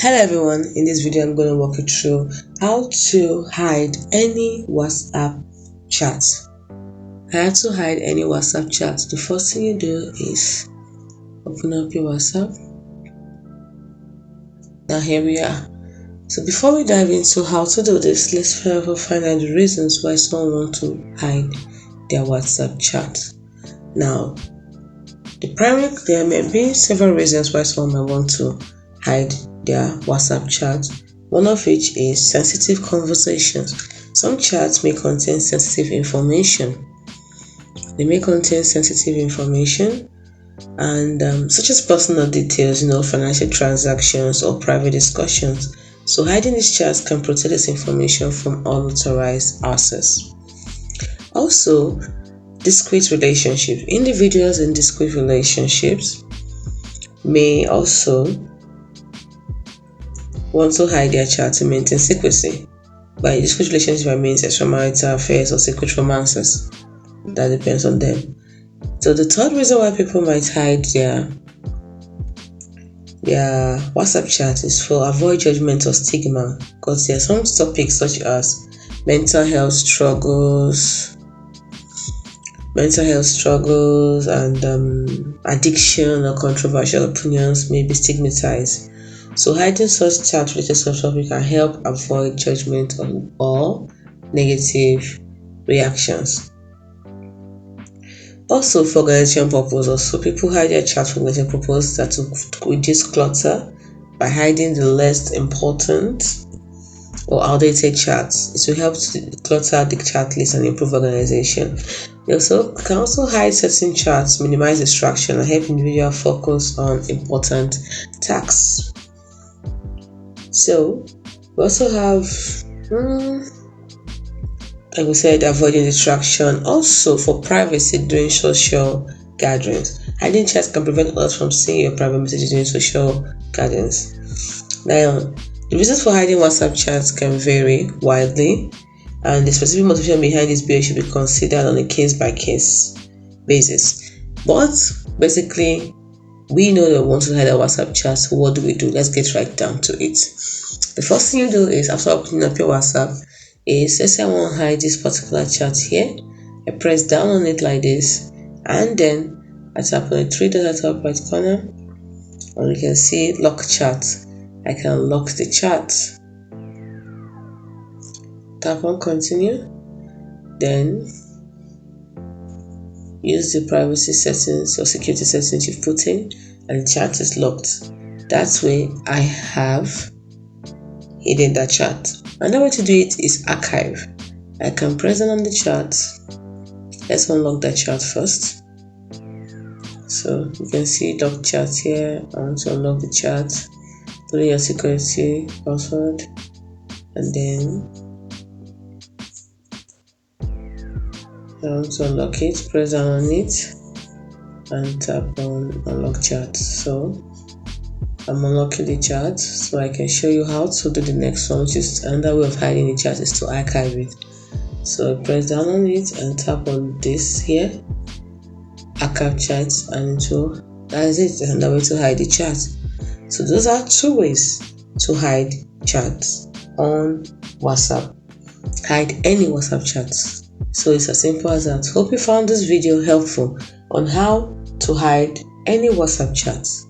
Hello everyone, in this video I'm going to walk you through how to hide any WhatsApp chat. How to hide any WhatsApp chat. The first thing you do is open up your WhatsApp. Now here we are. So before we dive into how to do this, let's first find out the reasons why someone wants to hide their WhatsApp chat. Now, there may be several reasons why someone may want to hide their WhatsApp chat, one of which is sensitive conversations. Some chats may contain sensitive information. They may contain sensitive information and such as personal details, financial transactions or private discussions. So hiding these chats can protect this information from unauthorized access. Also, discrete relationships. Individuals in discrete relationships may also want to hide their chat to maintain secrecy. By discrete relationships, I mean extramarital affairs or secret romances. That depends on them. So the third reason why people might hide their WhatsApp chat is for avoid judgment or stigma, because there are some topics such as mental health struggles and addiction or controversial opinions may be stigmatized. So hiding such chat related to topic can help avoid judgment or negative reactions. Also, for organization purposes, so people hide their chat for organization purposes that to reduce clutter by hiding the less important or outdated chats. It will help to declutter the chat list and improve organization. You can also hide certain chats, minimize distraction, and help individuals focus on important tasks. So we also have, like we said, avoiding distraction. Also, for privacy during social gatherings, hiding chats can prevent others from seeing your private messages during social gatherings. Now, the reasons for hiding WhatsApp chats can vary widely, and the specific motivation behind this bill should be considered on a case-by-case basis. But basically, we know that we want to hide our WhatsApp chat, so what do? Let's get right down to it. The first thing you do is, after opening up your WhatsApp, is, let's say I want to hide this particular chat here. I press down on it like this, and then I tap on the three dots at the top right corner, and you can see lock chat. I can lock the chat. Tap on continue, then use the privacy settings or security settings you've put in, and the chat is locked. That way I have hidden that chat. Another way to do it is archive. I can press on the chat. Let's unlock that chat first. So you can see lock chat here. I want to unlock the chat. Put in your security password, and then I want to unlock it. Press down on it and tap on unlock chat. So I'm unlocking the chat, so I can show you how to do the next one, which is another way of hiding the chat is to archive it. So press down on it and tap on this here, archive chat, and that's it. Another way to hide the chat. So those are two ways to hide chats on WhatsApp. Hide any WhatsApp chats. So it's as simple as that. Hope you found this video helpful on how to hide any WhatsApp chats.